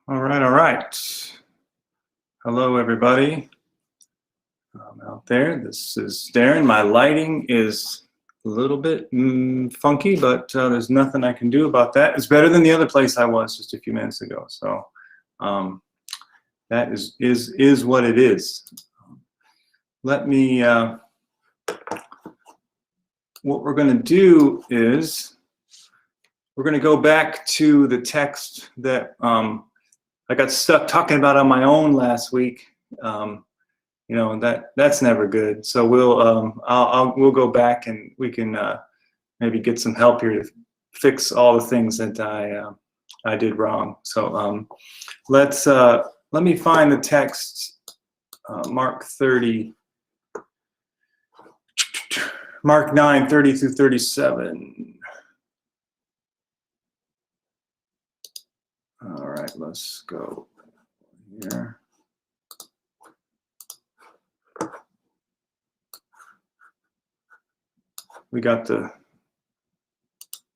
All right, all right. Hello, everybody out there. This is Darren. My lighting is a little bit funky, but there's nothing I can do about that. It's better than the other place I was just a few minutes ago. So that is what it is. Let me. What we're going to do is we're going to go back to the text that I got stuck talking about on my own last week. You know, that's never good. So we'll go back and we can maybe get some help here to fix all the things that I did wrong. So let me find the text, Mark 9, 30 through 37. All right, let's go here. We got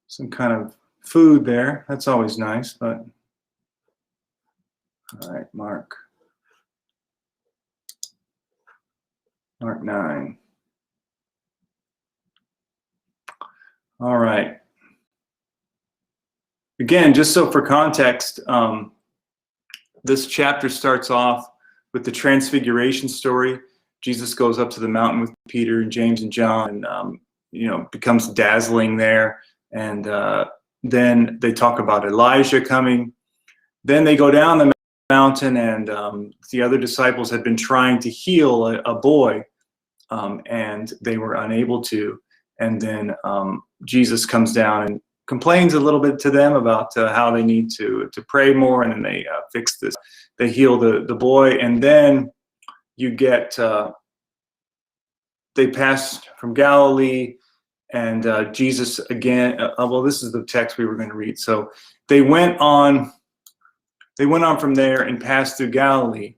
some kind of food there. That's always nice, but all right, Mark 9. All right. Again, just so for context, this chapter starts off with the transfiguration story. Jesus goes up to the mountain with Peter and James and John, and you know, becomes dazzling there. And then they talk about Elijah coming. Then they go down the mountain, and the other disciples had been trying to heal a boy, and they were unable to. And then Jesus comes down and complains a little bit to them about how they need to pray more, and then they fix this. They heal the boy, and then you get they passed from Galilee, and Jesus again. Well, this is the text we were going to read. So they went on from there and passed through Galilee.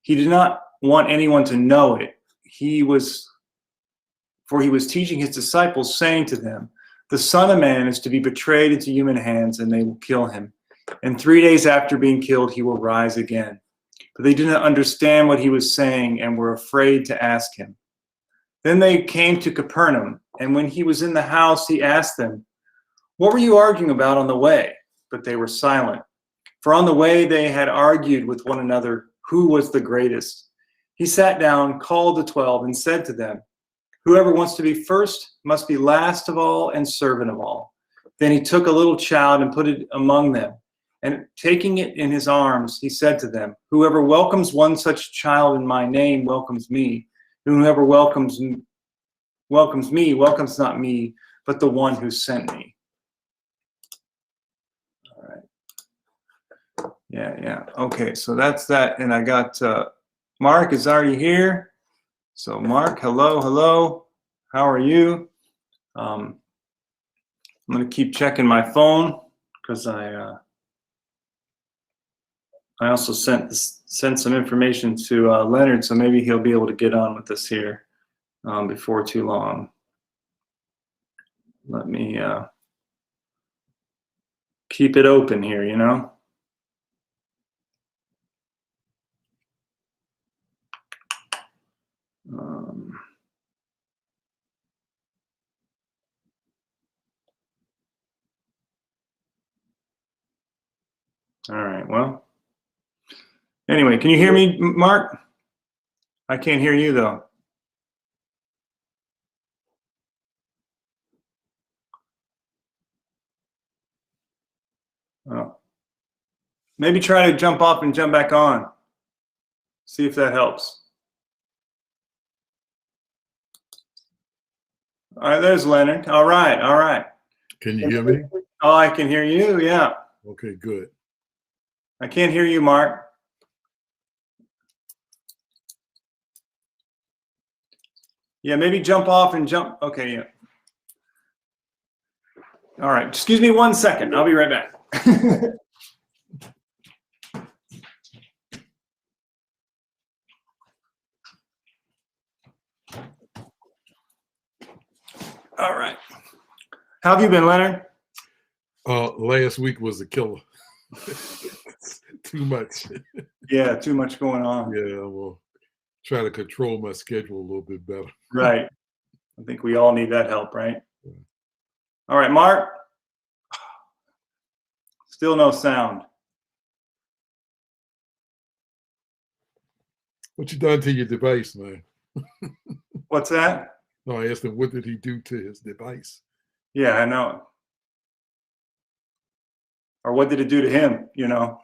He did not want anyone to know it. For he was teaching his disciples, saying to them, "The Son of Man is to be betrayed into human hands, and they will kill him. And 3 days after being killed, he will rise again." But they did not understand what he was saying and were afraid to ask him. Then they came to Capernaum, and when he was in the house, he asked them, "What were you arguing about on the way?" But they were silent. For on the way they had argued with one another who was the greatest. He sat down, called the 12, and said to them, "Whoever wants to be first must be last of all and servant of all." Then he took a little child and put it among them, And taking it in his arms, he said to them, "Whoever welcomes one such child in my name welcomes me. And whoever welcomes me welcomes not me, but the one who sent me." All right. Yeah. Okay, so that's that. And I got Mark is already here. So Mark, hello. How are you? I'm going to keep checking my phone because I also sent some information to Leonard, so maybe he'll be able to get on with us here before too long. Let me keep it open here, you know. All right, well, anyway, can you hear me, Mark? I can't hear you, though. Oh. Maybe try to jump off and jump back on. See if that helps. All right, there's Leonard. All right. Can you hear me? Oh, I can hear you, yeah. Okay, good. I can't hear you, Mark. Yeah, maybe jump off and jump. Okay, yeah. All right, excuse me 1 second. I'll be right back. All right. How have you been, Leonard? Last week was a killer. Too much. Yeah, too much going on. Yeah, well, try to control my schedule a little bit better. Right. I think we all need that help, right? Yeah. All right, Mark. Still no sound. What you done to your device, man? What's that? No, I asked him, what did he do to his device? Yeah, I know. Or what did it do to him, you know?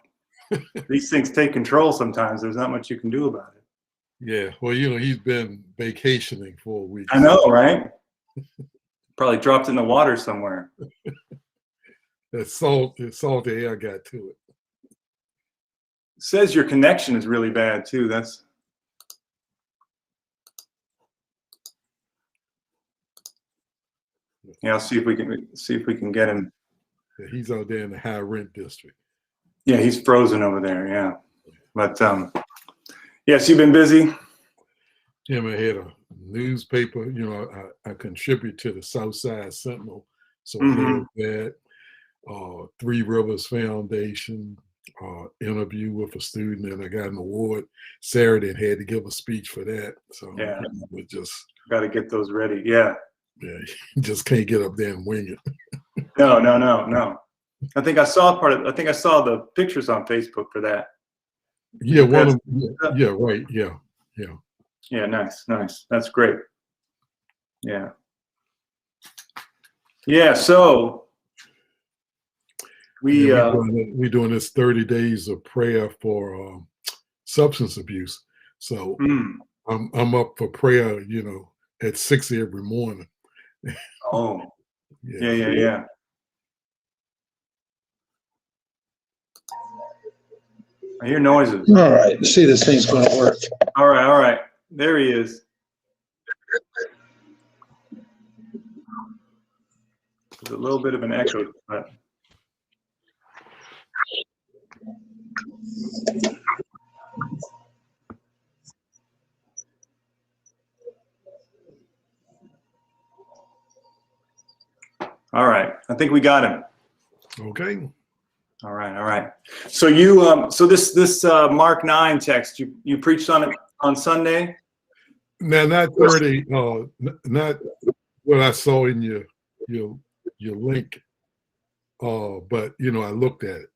These things take control sometimes. There's not much you can do about it. Yeah, well, you know, he's been vacationing for a week. I know, right? Probably dropped in the water somewhere. That salty air got to it. It says your connection is really bad too. That's yeah. I'll see if we can get him. Yeah, he's out there in the high rent district. Yeah, he's frozen over there. Yeah, but yes, you've been busy. Yeah, I had a newspaper. You know, I contribute to the Southside Sentinel, so that Three Rivers Foundation interview with a student, and I got an award Saturday and had to give a speech for that. So yeah, we just got to get those ready. Yeah, you just can't get up there and wing it. No. I think I saw the pictures on Facebook for that. Yeah, right. Yeah, nice. That's great. Yeah. So we're doing this 30 days of prayer for substance abuse. So I'm up for prayer, you know, at 6 every morning. Oh, yeah. I hear noises. All right, let's see, this thing's going to work. All right. There he is. There's a little bit of an echo, but all right. I think we got him. Okay. All right. So you so this Mark 9 text, you preached on it on Sunday? Now, not 30, not what I saw in your link, but you know, I looked at it.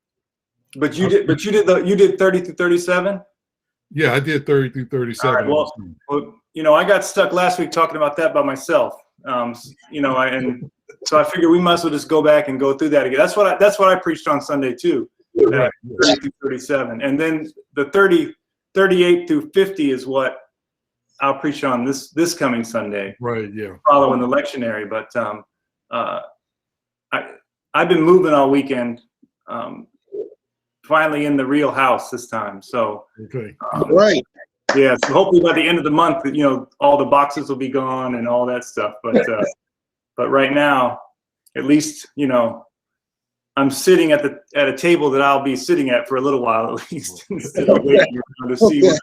But you did 30 through 37? Yeah, I did 30 through 37. All right, well, you know, I got stuck last week talking about that by myself. You know, so I figured we might as well just go back and go through that again. That's what I preached on Sunday too. Right. 30 through 37. And then the 38 through 50 is what I'll preach on this coming Sunday. Right. Yeah. Following the lectionary. But I've been moving all weekend. Finally in the real house this time. So Okay. Right. yeah, so hopefully by the end of the month, all the boxes will be gone and all that stuff. But right now, at least, I'm sitting at a table that I'll be sitting at for a little while at least, instead of waiting to see what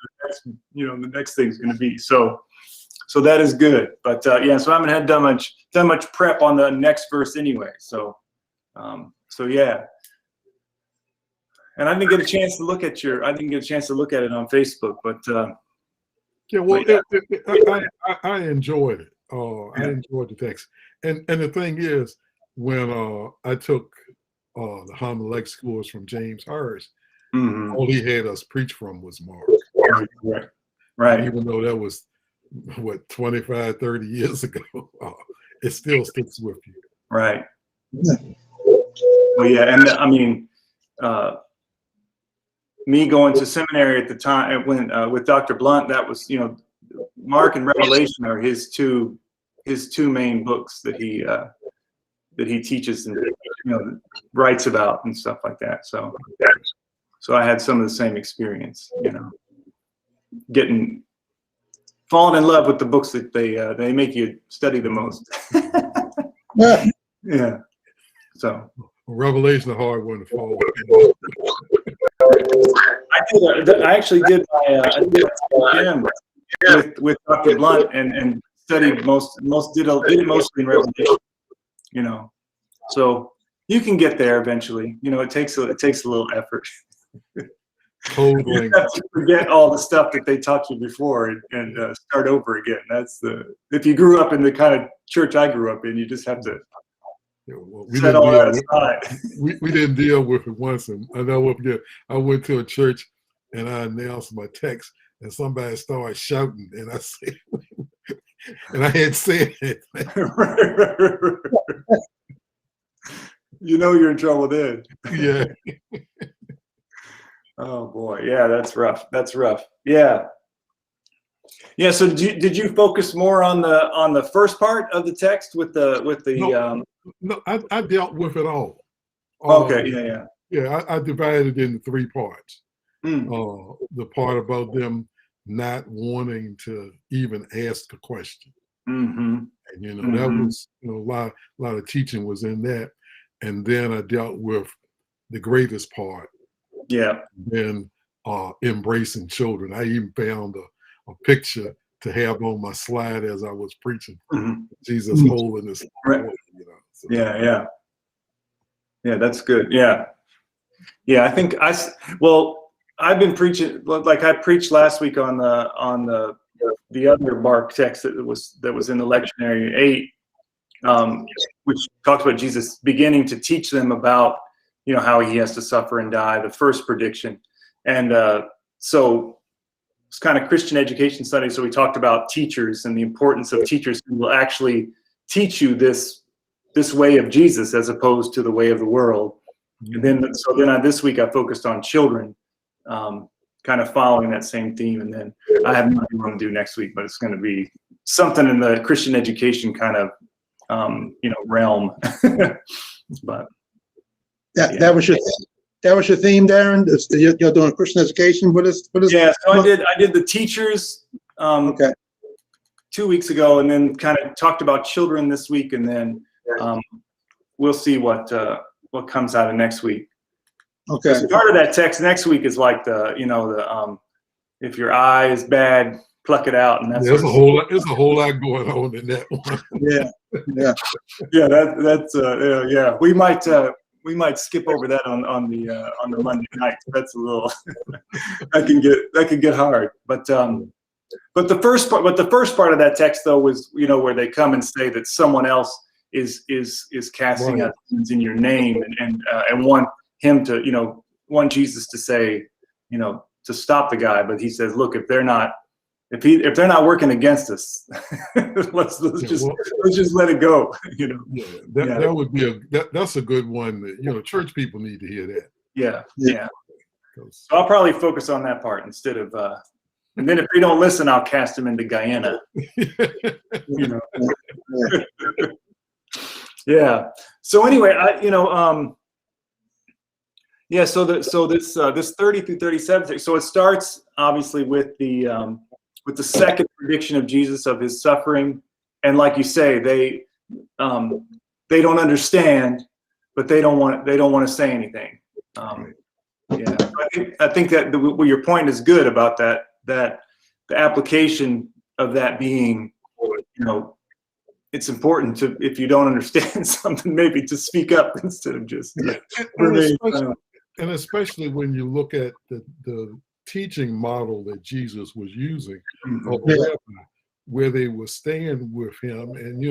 the next thing's going to be. So that is good. But so I haven't done much prep on the next verse anyway. So yeah. And I didn't get a chance to look at it on Facebook, but yeah. Well, yeah. I enjoyed it. I enjoyed the text, and the thing is, when I took the homiletics course from James Harris, all he had us preach from was Mark. Right. Even though that was 25, 30 years ago, it still sticks with you. Right. Well, yeah, and I mean, me going to seminary at the time when with Dr. Blunt, that was Mark and Revelation are his two main books that he teaches and writes about and stuff like that. So I had some of the same experience, falling in love with the books that they make you study the most. Yeah. So Revelation, a hard one to follow. I actually did my gym with Dr. Blunt and studied did it mostly in Revelation. So you can get there eventually. It takes a little effort. Totally. You have to forget all the stuff that they taught you before and start over again. If you grew up in the kind of church I grew up in, you just have to set all that aside. We didn't deal with it once, and I never forget. I went to a church and I announced my text, and somebody started shouting, and I said, and I had said it. You're in trouble then. Yeah. Oh boy, yeah, that's rough. Yeah. So did you focus more on the first part of the text with the No, I dealt with it all. Okay. Yeah, I divided it into 3 parts. The part about them not wanting to even ask a question. And that was a lot of teaching was in that. And then I dealt with the greatest part. Yeah. Then embracing children. I even found a picture to have on my slide as I was preaching. Jesus holding this. Right. So. Yeah, that's good. Yeah, I think I've been preaching, like I preached last week on the other Mark text that was in the lectionary 8, which talks about Jesus beginning to teach them about how he has to suffer and die, the first prediction. And so it's kind of Christian education study. So we talked about teachers and the importance of teachers who will actually teach you this way of Jesus as opposed to the way of the world. And then this week I focused on children, kind of following that same theme. And then I have nothing to do next week, but it's going to be something in the Christian education kind of realm. But that was your theme, Darren. You're doing Christian education. What is? Yeah, so I did the teachers. Okay. 2 weeks ago, and then kind of talked about children this week, and then we'll see what comes out of next week. Okay. So part of that text next week is like if your eye is bad, pluck it out, and that's there's a whole lot going on in that one. Yeah. Yeah. We might skip over that on the Monday night. That's a little that can get hard, but the first part of that text though was where they come and say that someone else is casting out demons in your name and want him to want Jesus to say to stop the guy, but he says, look, if they're not working against us, let's just let it go. That would be that's a good one. Church people need to hear that. Yeah. Yeah. Yeah. So I'll probably focus on that part instead of, and then if they don't listen, I'll cast them into Guyana. You know. Yeah. So anyway, yeah. So this 30 through 37. So it starts obviously with the second prediction of Jesus of his suffering, and like you say, they don't understand, but they don't want to say anything. Yeah, I think that your point is good about that the application of that being, it's important to, if you don't understand something, maybe to speak up instead of just and especially when you look at the teaching model that Jesus was using, where they were staying with him and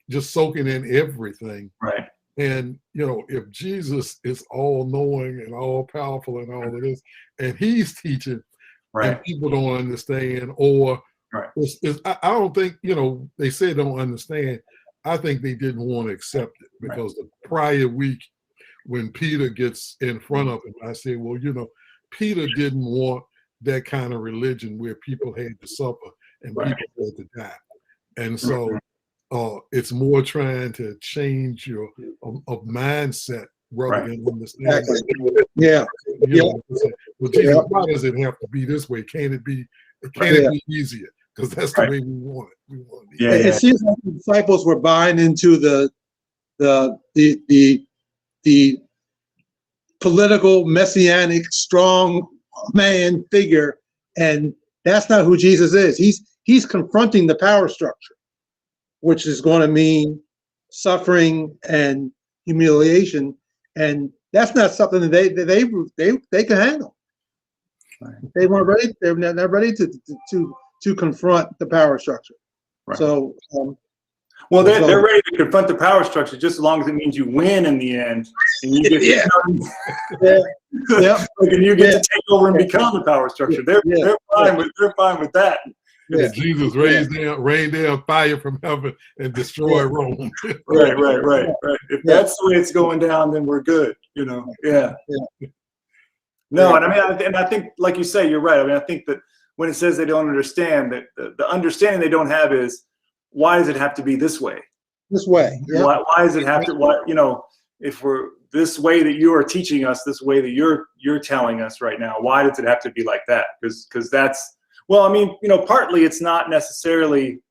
just soaking in everything. Right. And, if Jesus is all knowing and all powerful and all of this, and he's teaching, and people don't understand, or I don't think, they say don't understand. I think they didn't want to accept it because the prior week when Peter gets in front of him, I say, well, Peter didn't want that kind of religion where people had to suffer and people had to die. And so, it's more trying to change your mindset rather than understanding. Exactly. Yeah. Well, Jesus, why does it have to be this way? Can it be easier? Because that's the way we want it. It seems like the disciples were buying into the political, messianic, strong man figure, and that's not who Jesus is. He's confronting the power structure, which is going to mean suffering and humiliation, and that's not something that they can handle. They weren't ready. They're not ready to confront the power structure. Right. So, well, they're ready to confront the power structure just as long as it means you win in the end, and you get and you get to take over and become the power structure. They're fine with that. Yeah. Jesus rained down fire from heaven and destroy Rome. Right. If that's the way it's going down, then we're good. Yeah. No, and I think, like you say, you're right. I think that when it says they don't understand, that the understanding they don't have is, why does it have to be this way? This way. Yeah. Why does it have to? If we're this way that you are teaching us, this way that you're telling us right now, why does it have to be like that? Because that's. Well, partly it's not necessarily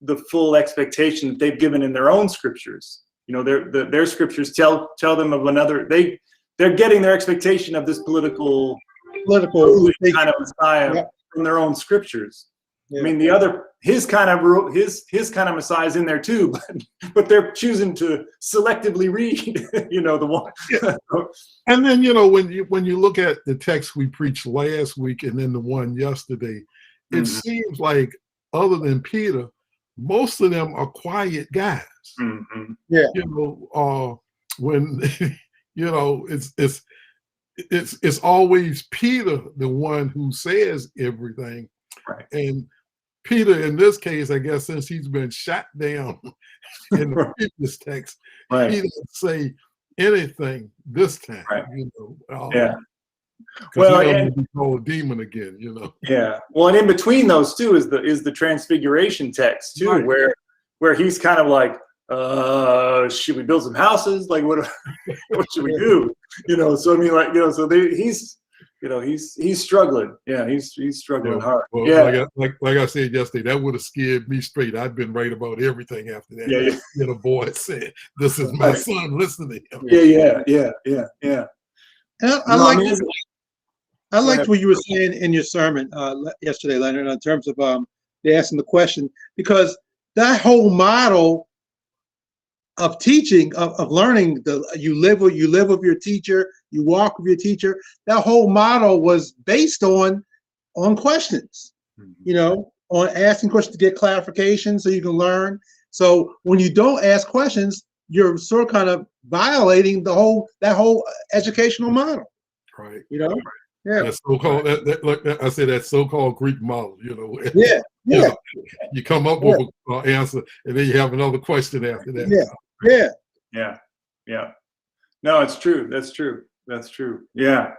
the full expectation that they've given in their own scriptures. Their scriptures tell them of another. They're getting their expectation of this political kind of Messiah from their own scriptures. Yeah. His kind of Messiah is in there too, but they're choosing to selectively read, the one. And then, when you look at the text we preached last week and then the one yesterday, it seems like other than Peter, most of them are quiet guys. Mm-hmm. Yeah. When it's always Peter, the one who says everything. Right. And Peter, in this case, I guess, since he's been shot down in the previous text, he didn't say anything this time. Right. Yeah. Well, and be called a demon again, Yeah. Well, and in between those two is the Transfiguration text too, where he's kind of like, should we build some houses? Like, what should we do? So he's struggling. Yeah, he's struggling hard. Well, like I said yesterday, that would have scared me straight. I'd been right about everything after that. Yeah. The boy said, "This is my son. Listen to him." Yeah. And I liked what you were saying in your sermon yesterday, Leonard, in terms of they asking the question, because that whole model of teaching, of learning, you live with your teacher, you walk with your teacher. That whole model was based on questions, on asking questions to get clarification so you can learn. So when you don't ask questions, you're sort of kind of violating that whole educational model. Right. Yeah. That so-called, I say that so-called Greek model. Yeah. You come up with an answer, and then you have another question after that. Yeah. No, it's true. That's true. That's true. Yeah.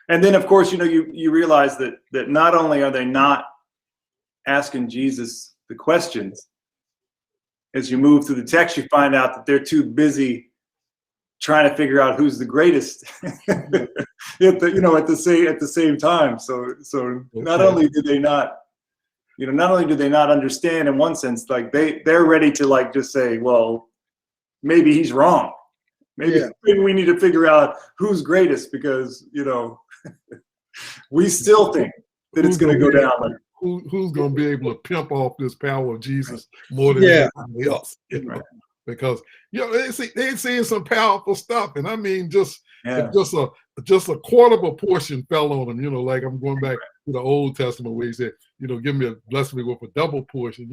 And then, of course, you realize that not only are they not asking Jesus the questions, as you move through the text, you find out that they're too busy trying to figure out who's the greatest at the same time. So not only do they not understand in one sense, like they're ready to like just say, well, maybe he's wrong. Maybe we need to figure out who's greatest, because we still think that it's going to go down like who's going to be able to pimp off this power of Jesus more than anybody else, Right. Because they're seeing some powerful stuff, and I mean just a quarter of a portion fell on them. Like I'm going back to the Old Testament where he said, give me bless me with a double portion.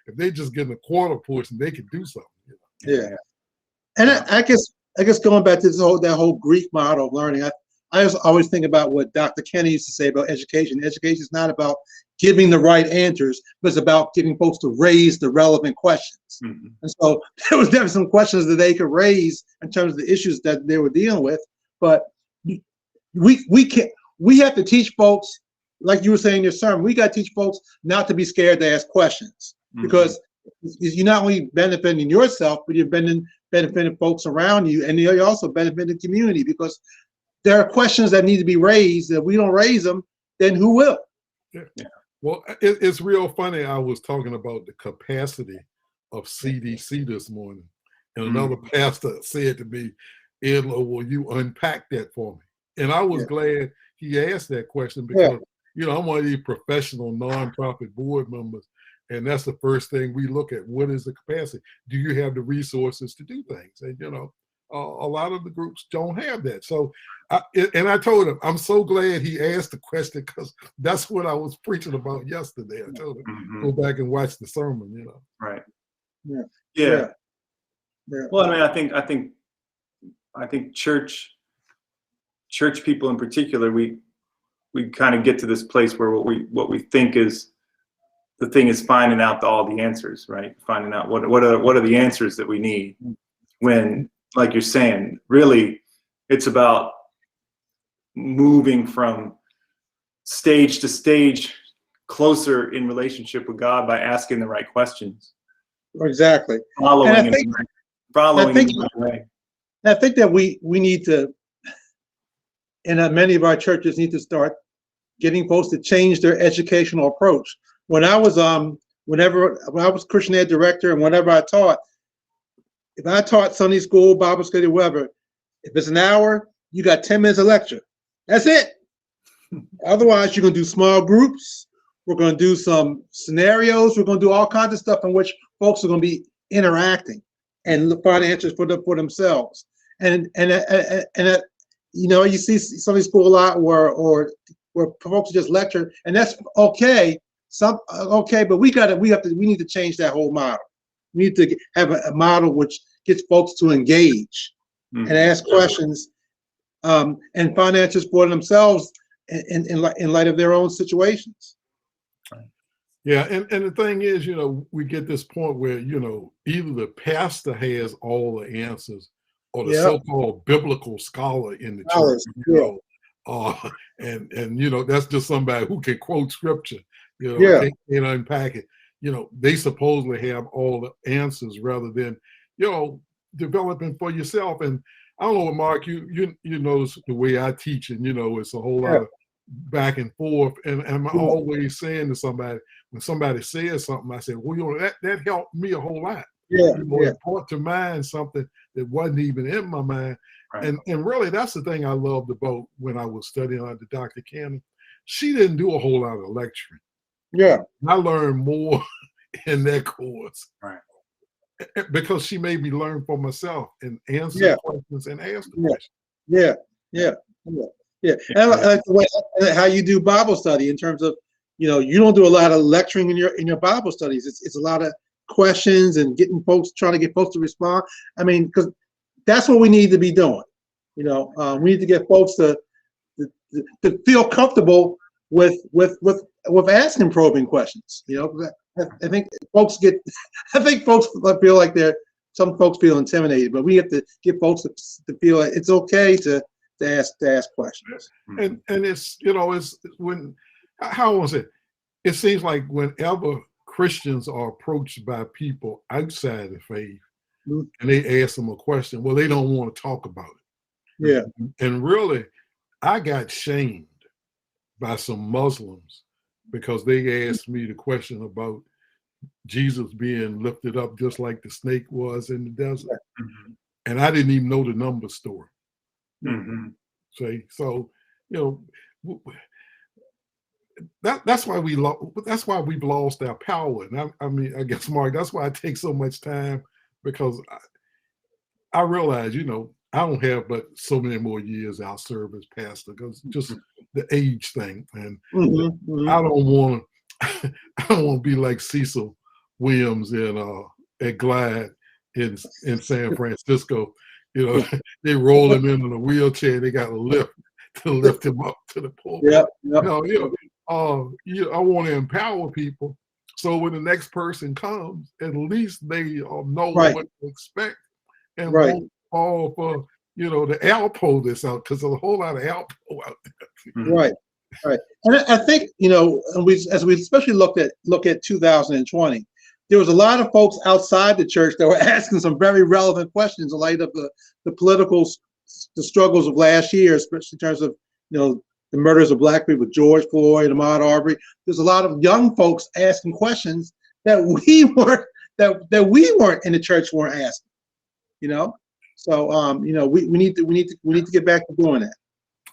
If they just getting a quarter portion, they could do something. Yeah, and I guess going back to that whole Greek model of learning, I always think about what Dr. Kenny used to say about education. Education is not about giving the right answers, but it's about getting folks to raise the relevant questions. Mm-hmm. And so there was definitely some questions that they could raise in terms of the issues that they were dealing with. But we have to teach folks, like you were saying in your sermon, we got to teach folks not to be scared to ask questions, because you're not only benefiting yourself, but you're benefiting folks around you, and you're also benefiting the community, because there are questions that need to be raised. If we don't raise them, then who will? Yeah. Well, it's real funny. I was talking about the capacity of CDC this morning, and another pastor said to me, Edloe, will you unpack that for me? And I was glad he asked that question, because I'm one of these professional nonprofit board members, and that's the first thing we look at. What is the capacity? Do you have the resources to do things? And a lot of the groups don't have that. So, I told him, I'm so glad he asked the question, because that's what I was preaching about yesterday. I told him, go back and watch the sermon, Right. Yeah. Well, I mean, I think church people in particular, we kind of get to this place where what we think is the thing is finding out all the answers, right? Finding out what are the answers that we need, when, like you're saying, really it's about moving from stage to stage closer in relationship with God by asking the right questions. Exactly. Following in the right way. I think that we need to, and many of our churches need to start getting folks to change their educational approach. When I was when I was Christian Ed director, and whenever I taught, if I taught Sunday school, Bible study, whatever, if it's an hour, you got 10 minutes of lecture. That's it. Otherwise, you're going to do small groups. We're going to do some scenarios. We're going to do all kinds of stuff in which folks are going to be interacting and find answers for themselves. And you see Sunday school a lot where folks just lecture, and that's okay. But we need to change that whole model. We need to have a model which gets folks to engage and ask questions, and find answers for themselves in light of their own situations. Yeah, and the thing is, we get this point where, either the pastor has all the answers, or the so-called biblical scholar in the church, and that's just somebody who can quote scripture, can't unpack it. They supposedly have all the answers, rather than, developing for yourself. And I don't know, Mark, you notice the way I teach, and it's a whole lot of back and forth, and I'm always saying to somebody, when somebody says something, I say, well, that helped me a whole lot. It brought to mind something that wasn't even in my mind. Right. And really, that's the thing I loved about when I was studying under Dr. Cannon. She didn't do a whole lot of lecturing. Yeah. I learned more in that course. Right. Because she made me learn for myself and answer questions and ask questions. Yeah. And I like the way how you do Bible study, in terms of, you don't do a lot of lecturing in your Bible studies. It's a lot of questions and trying to get folks to respond. I mean, because that's what we need to be doing. We need to get folks to feel comfortable with asking probing questions. I think folks feel like they're some folks feel intimidated, but we have to get folks to feel like it's okay to ask questions. And it's, you know, it's when, how was it? It seems like whenever Christians are approached by people outside the faith, and they ask them a question, well, they don't want to talk about it. Yeah. And really, I got shamed by some Muslims because they asked me the question about Jesus being lifted up just like the snake was in the desert. And I didn't even know the number story. See, so, you know, that's why we've lost our power. And I mean, I guess, Mark, that's why it takes so much time, because I realize, you know, I don't have but so many more years I'll serve as pastor, because just the age thing. And I don't want to be like Cecil Williams at Glide in San Francisco. You know, they roll him in a wheelchair. They got a lift to lift him up to the pulpit. Yep. I want to empower people, so when the next person comes, at least they know what to expect and won't fall for, you know, the Alpo that's out, because there's a whole lot of Alpo out there. Right. And I think, you know, as we especially look at 2020, there was a lot of folks outside the church that were asking some very relevant questions in light of the political struggles of last year, especially in terms of, you know, the murders of Black people, George Floyd, Ahmaud Arbery. There's a lot of young folks asking questions that we weren't in the church weren't asking. You know, so you know, we need to get back to doing that.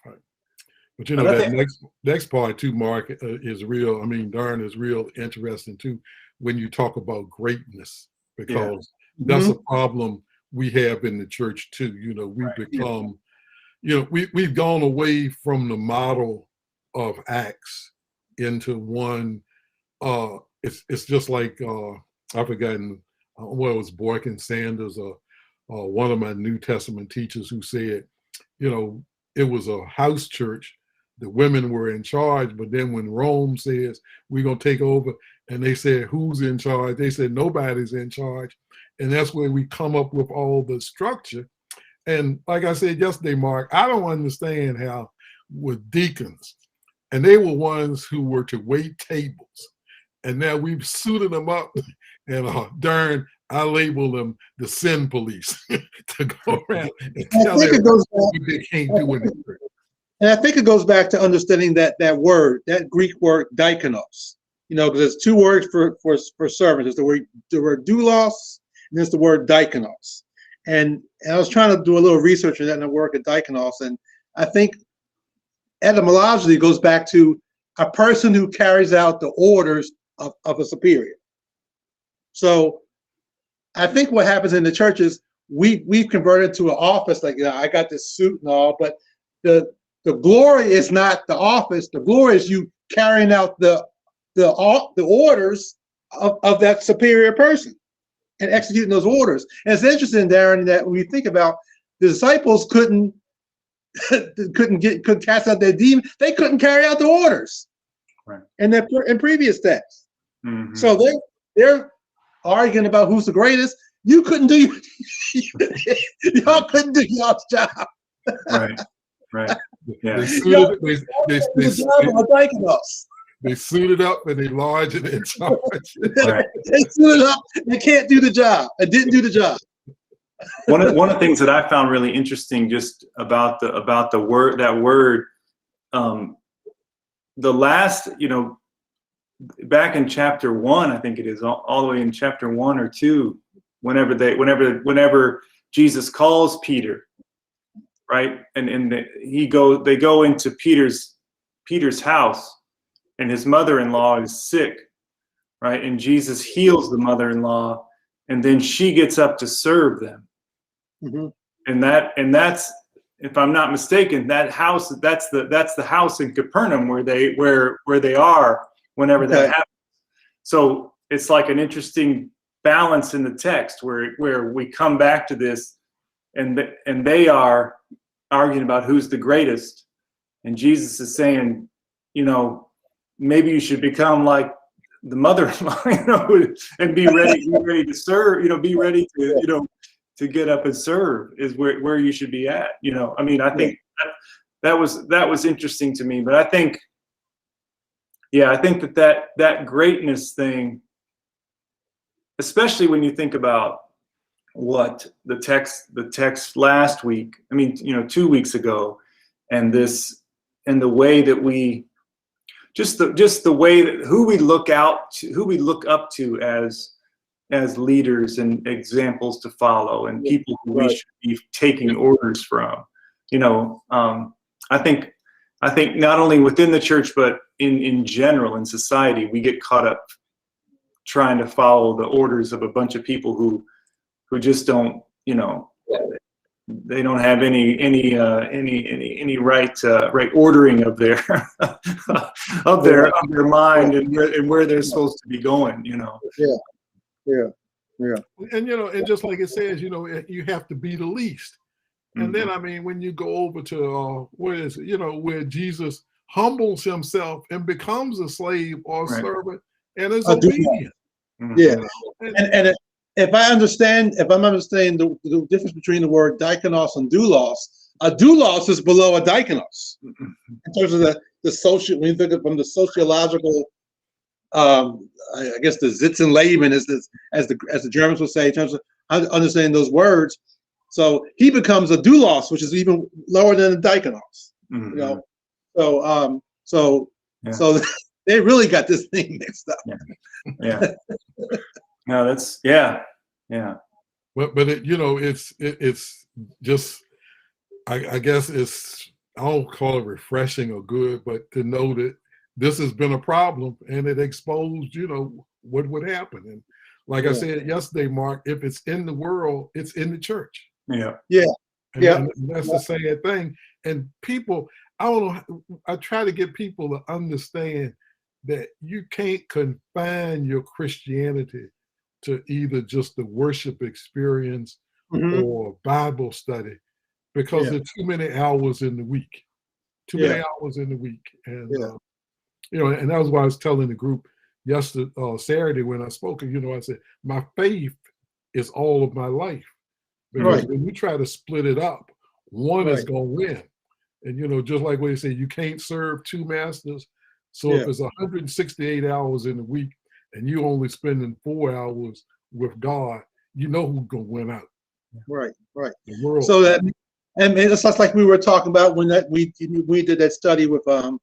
Right. But you know, that next part too, Mark, is real. I mean, Darn, is real interesting too when you talk about greatness, because that's a problem we have in the church too. You know, we've become, you know, we've gone away from the model of Acts into one. It's just like I've forgotten what it was, Boykin Sanders or one of my New Testament teachers who said, you know, it was a house church. The women were in charge, but then when Rome says we're gonna take over, and they said who's in charge, they said nobody's in charge, and that's where we come up with all the structure. And like I said yesterday, Mark, I don't understand how with deacons, and they were ones who were to wait tables, and now we've suited them up, and darn, I label them the sin police to go around and tell them what they can't do anything. And I think it goes back to understanding that word, that Greek word diakonos. You know, because there's two words for servant. There's the word doulos, and there's the word diakonos. And I was trying to do a little research on that in the work at diakonos, and I think etymologically it goes back to a person who carries out the orders of a superior. So I think what happens in the church is we've converted to an office, like, you know, I got this suit and all, but the glory is not the office. The glory is you carrying out the orders of that superior person and executing those orders. And it's interesting, Darren, that when you think about the disciples couldn't cast out their demon, they couldn't carry out the orders. Right. In previous texts. So they're arguing about who's the greatest. You couldn't do y'all couldn't do y'all's job. Right. Yeah. They suited up and they large and in charge. They suited up. They can't do the job. They didn't do the job. One of the things that I found really interesting just about the word, the last, you know, back in chapter 1, I think it is, all the way in chapter 1 or 2, whenever Jesus calls Peter, right, and they go into Peter's house, and his mother-in-law is sick, right, and Jesus heals the mother-in-law, and then she gets up to serve them, and that's, if I'm not mistaken, that house, that's the house in Capernaum where they are whenever that happens. So it's like an interesting balance in the text where we come back to this, and they are arguing about who's the greatest, and Jesus is saying, you know, maybe you should become like the mother-in-law, and be ready to serve, be ready to, to get up and serve is where you should be at. I mean, I think that was interesting to me, but I think, that greatness thing, especially when you think about what the text last week, 2 weeks ago, and the way that we, just the way that who we look up to as leaders and examples to follow, and people who we should be taking orders from. I think not only within the church, but in general in society, we get caught up trying to follow the orders of a bunch of people who just don't, they don't have any right ordering of their of their mind and where they're supposed to be going. Yeah. And and just like it says, you have to be the least. And then, when you go over to where Jesus humbles himself and becomes a slave or a servant and is obedient. Yeah. And if I'm understanding the difference between the word diakonos and doulos, a doulos is below a diakonos in terms of the social. When you think of from the sociological, I guess the Sitzen Leben as the Germans would say, in terms of understanding those words. So he becomes a doulos, which is even lower than a diakonos. So they really got this thing mixed up. Yeah. No, that's yeah. But it's just, I guess I don't call it refreshing or good, but to know that this has been a problem and it exposed, what would happen. And like I said yesterday, Mark, if it's in the world, it's in the church. Yeah. And that's the sad thing. And people, I try to get people to understand that you can't confine your Christianity to either just the worship experience or Bible study, because there are too many hours in the week. And and that was why I was telling the group yesterday, Saturday when I spoke. I said my faith is all of my life, because when you try to split it up, one is going to win. And just like what you say, you can't serve two masters. So if it's 168 hours in a week and you only spending 4 hours with God, who's going to win out. Right. The world. So that, and it's just like we were talking about when we did that study with Duran.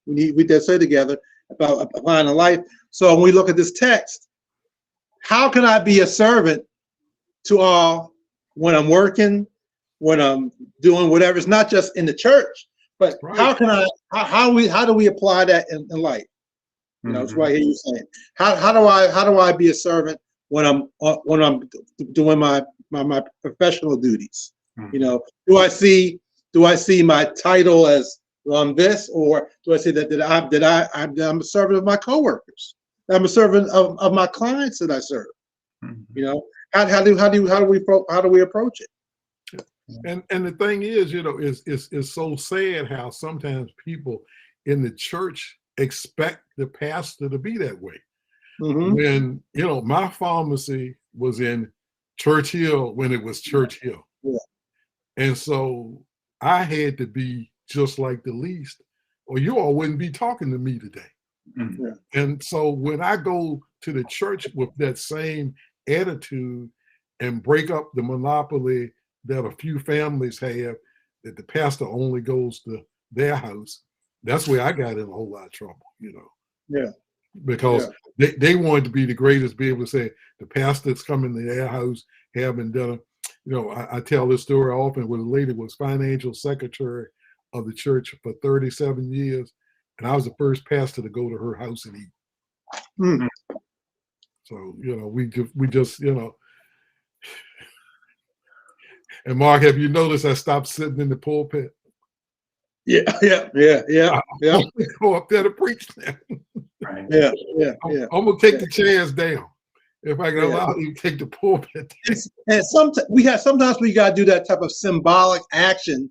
We did that study together about applying a life. So when we look at this text, how can I be a servant to all when I'm working, when I'm doing whatever? It's not just in the church, but how do we apply that in life? It's right here you're saying. How do I be a servant when I'm doing my professional duties? Do I see my title as this, or do I say that I'm a servant of my coworkers? I'm a servant of my clients that I serve. How do we approach it? And the thing is, it's so sad how sometimes people in the church expect the pastor to be that way. When my pharmacy was in Church Hill when it was Church Hill, and so I had to be just like the least, or you all wouldn't be talking to me today. And so when I go to the church with that same attitude and break up the monopoly that a few families have, that the pastor only goes to their house, that's where I got in a whole lot of trouble, because they wanted to be the greatest, be able to say the pastor's coming to their house, having dinner. I tell this story often, where the lady was financial secretary of the church for 37 years, and I was the first pastor to go to her house and eat. So we just And Mark, have you noticed I stopped sitting in the pulpit? Yeah. I go up there to preach now. Yeah. I'm gonna take the chairs down if I can allow you to take the pulpit. And sometimes we got to do that type of symbolic action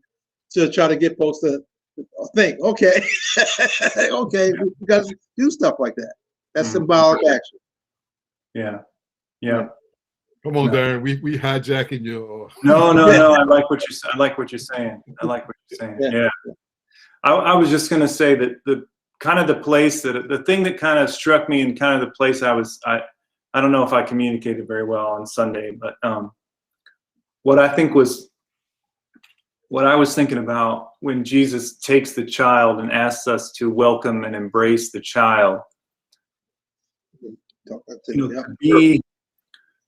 to try to get folks to think, okay, okay, we got to do stuff like that. That's symbolic action. Yeah. Yeah. Come on, Darren. We hijacking your. No. I like what you're saying. I like what you're saying. Yeah. I was just gonna say that the thing that kind of struck me and kind of the place I don't know if I communicated very well on Sunday, but what I was thinking about when Jesus takes the child and asks us to welcome and embrace the child,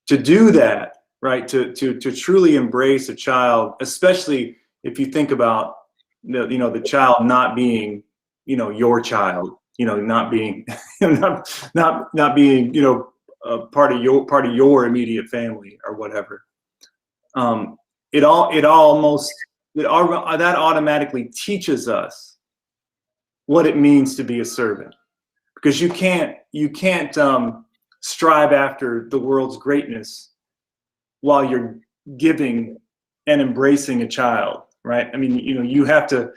to do that, right? To truly embrace a child, especially if you think about the child not being, your child, not being, not being, part of your immediate family or whatever. That automatically teaches us what it means to be a servant, because you can't strive after the world's greatness while you're giving and embracing a child, right? I mean, you have to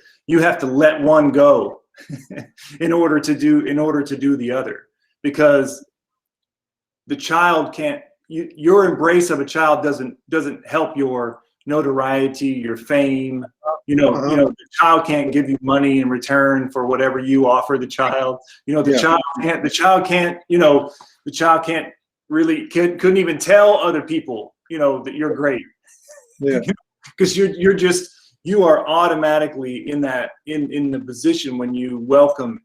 let one go in order to do the other, because the child can't. Your embrace of a child doesn't help your notoriety, your fame. The child can't give you money in return for whatever you offer the child. The child can't really couldn't even tell other people, that you're great. Yeah. Because you are automatically in the position when you welcome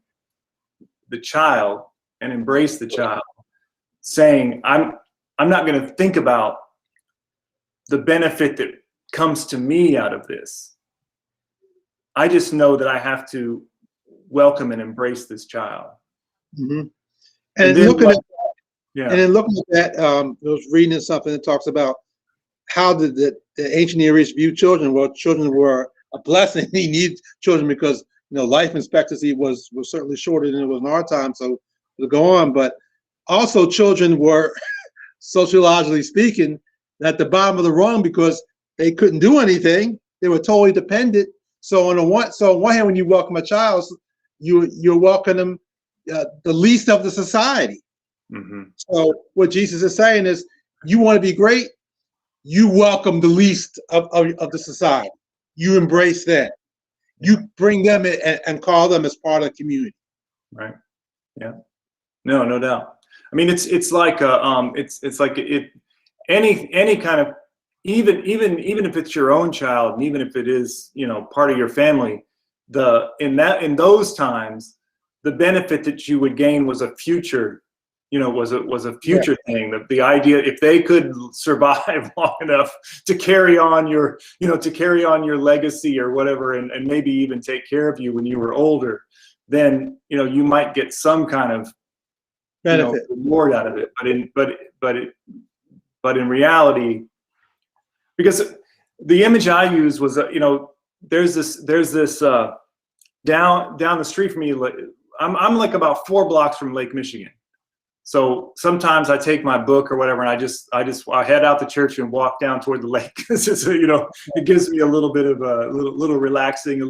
the child and embrace the child, saying, I'm not going to think about the benefit that comes to me out of this. I just know that I have to welcome and embrace this child. Mm-hmm. And then looking at that, I was reading something that talks about how the ancient Near East viewed children. Well, children were a blessing. He needed children because life expectancy was certainly shorter than it was in our time. So to go on, but also children were, sociologically speaking, at the bottom of the rung because they couldn't do anything. They were totally dependent. So on one hand, when you welcome a child, you're welcoming them the least of the society. Mm-hmm. So what Jesus is saying is, you want to be great, you welcome the least of the society. You embrace them. You bring them in and call them as part of the community. Right. Yeah. No doubt. I mean, it's like any kind of, even if it's your own child, and even if it is part of your family, in those times, the benefit that you would gain was a future, was a future thing. The idea, if they could survive long enough to carry on your legacy or whatever, and maybe even take care of you when you were older, then you might get some kind of benefit, reward out of it. But in reality, because the image I used was, there's this down the street from me. I'm like about 4 blocks from Lake Michigan. So sometimes I take my book or whatever, and I head out the church and walk down toward the lake. It gives me a little bit of a little relaxing,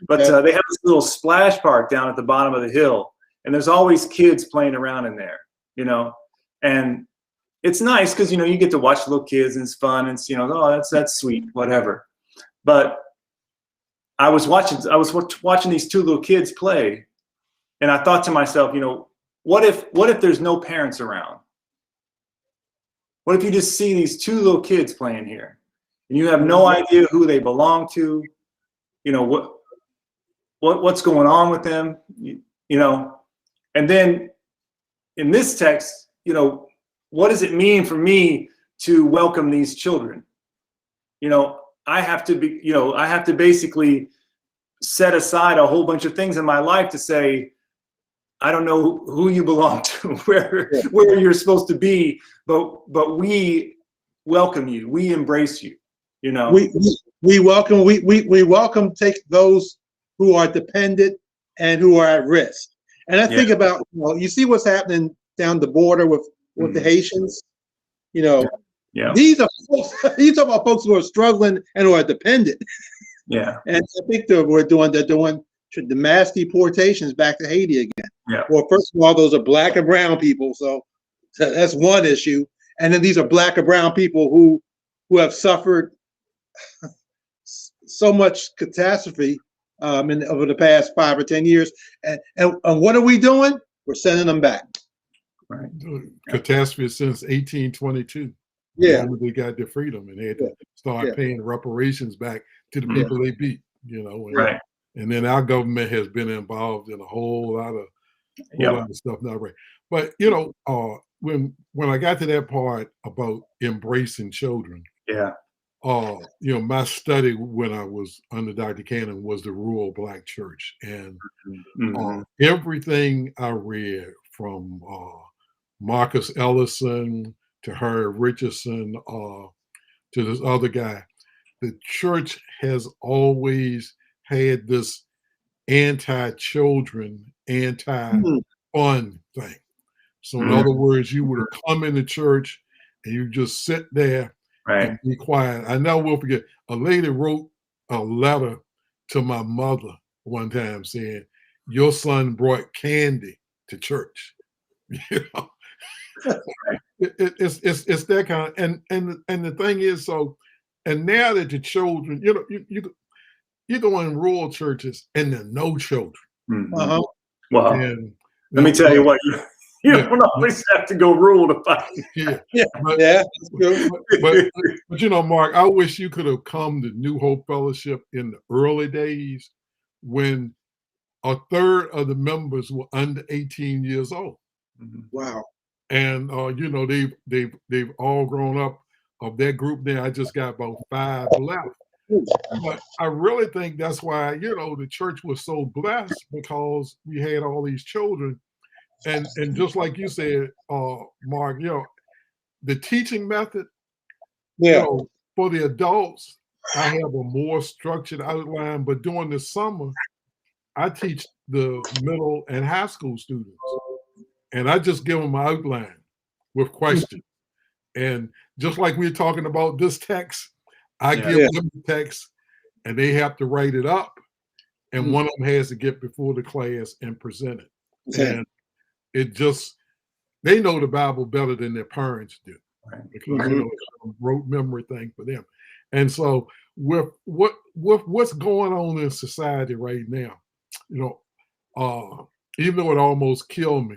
But they have this little splash park down at the bottom of the hill, and there's always kids playing around in there, and it's nice because you get to watch little kids and it's fun, and it's that's sweet, whatever. But I was watching these 2 little kids play, and I thought to myself, what if there's no parents around? What if you just see these 2 little kids playing here, and you have no idea who they belong to? What's going on with them? And then in this text, what does it mean for me to welcome these children? I have to basically set aside a whole bunch of things in my life to say, I don't know who you belong to, where you're supposed to be, but we welcome you, we embrace you. We welcome take those who are dependent and who are at risk. And I think about, you see what's happening down the border with the Haitians. These are folks, you talk about folks who are struggling and who are dependent. Yeah. And I think they're doing the mass deportations back to Haiti again. Yeah. Well, first of all, those are black and brown people, so that's one issue. And then these are black and brown people who have suffered so much catastrophe over the past 5 or 10 years. And what are we doing? We're sending them back. Right. Catastrophe since 1822. Yeah. They got their freedom and they had to start paying reparations back to the people they beat, you know. And, right. And then our government has been involved in a whole lot of stuff now, right? But you know, when I got to that part about embracing children, yeah, you know, my study when I was under Dr. Cannon was the rural Black church, and everything I read from Marcus Ellison to Harry Richardson to this other guy, the church has always had this anti-children, anti-fun thing. So in other words, you would come into church and you just sit there and be quiet. I never will forget, a lady wrote a letter to my mother one time saying, your son brought candy to church. You know? It's that kind of, and the thing is, so, and now that the children, you know, you go in rural churches and there are no children. Well, and, let me tell you what, you don't always have to go rural to find. But you know, Mark, I wish you could have come to New Hope Fellowship in the early days when a third of the members were under 18 years old. Wow. And you know, they've all grown up. Of that group there, I just got about 5 left. But I really think that's why, you know, the church was so blessed, because we had all these children. And just like you said, Mark, you know, the teaching method, you know, for the adults, I have a more structured outline, but during the summer, I teach the middle and high school students. And I just give them an outline with questions. And just like we're talking about this text, I give them the text and they have to write it up. And one of them has to get before the class and present it. And it just, they know the Bible better than their parents do. Because, you know, it's a rote memory thing for them. And so with what's going on in society right now, you know, even though it almost killed me,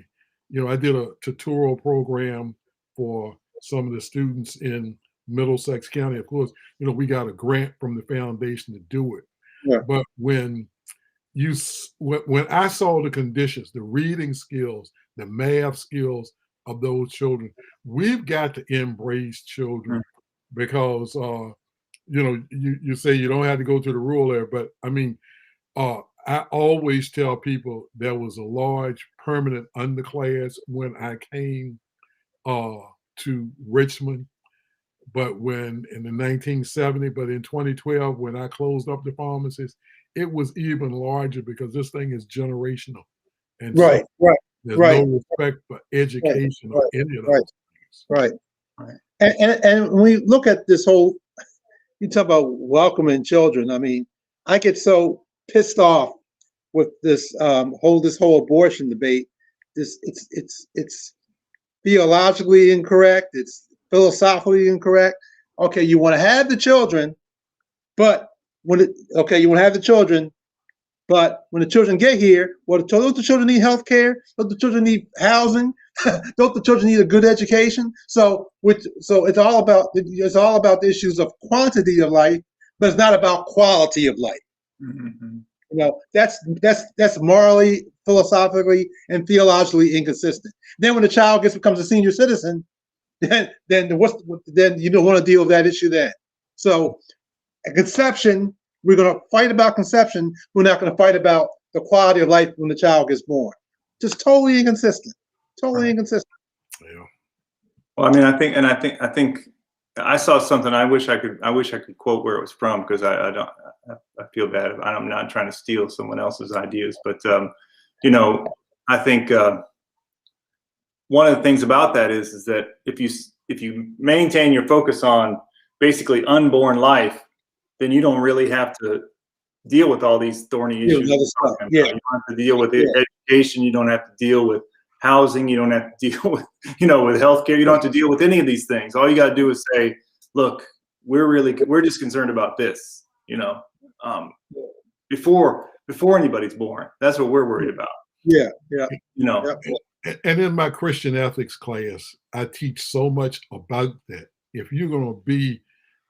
you know, I did a tutorial program for some of the students in Middlesex County. Of course, you know, we got a grant from the foundation to do it. But when I saw the conditions, the reading skills, the math skills of those children, we've got to embrace children because, you know, you say you don't have to go to the rural area, but I mean, I always tell people there was a large permanent underclass when I came to Richmond, but when in the 1970, but in 2012, when I closed up the pharmacies, it was even larger because this thing is generational. And so there's no respect for education or any of those things. And when we look at this whole, you talk about welcoming children. I mean, I get so pissed off with this whole abortion debate. It's theologically incorrect. It's philosophically incorrect. Okay, you want to have the children, but when the children get here, well, don't the children need health care? Don't the children need housing? Don't the children need a good education? So it's all about the issues of quantity of life, but it's not about quality of life. You know, that's morally, philosophically, and theologically inconsistent. Then when the child becomes a senior citizen, then you don't want to deal with that issue then. So at conception, we're going to fight about conception. We're not going to fight about the quality of life when the child gets born. Just totally inconsistent. Totally inconsistent. Yeah. Well, I mean, I think I saw something. I wish I could quote where it was from, because I feel bad. I'm not trying to steal someone else's ideas, but you know, I think one of the things about that is that if you maintain your focus on basically unborn life, then you don't really have to deal with all these thorny issues. Other stuff. Yeah. You don't have to deal with education. You don't have to deal with housing. You don't have to deal with, with healthcare. You don't have to deal with any of these things. All you got to do is say, look, we're just concerned about this, before anybody's born. That's what we're worried about. Yeah. And in my Christian ethics class, I teach so much about that. If you're going to be